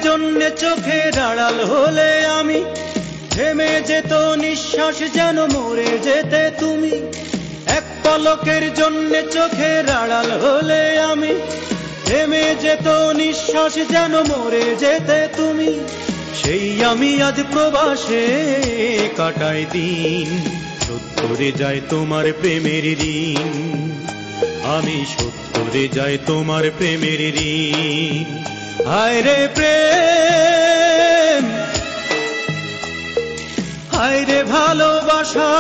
জন্যে চোখের আড়াল হলে আমি, থেমে যেত নিঃশ্বাস যেন মরে যেতে তুমি। এক পলকের জন্যে চোখের আড়াল হলে আমি, থেমে যেত নিঃশ্বাস যেন মরে যেতে তুমি। সেই আমি আজ প্রবাসে কাটাই দিন, শোধ করে যায় তোমার প্রেমের ঋণ। আমি শোধ করে যাই তোমার প্রেমের ঋণ। হায় রে প্রেম, হায় রে ভালোবাসা।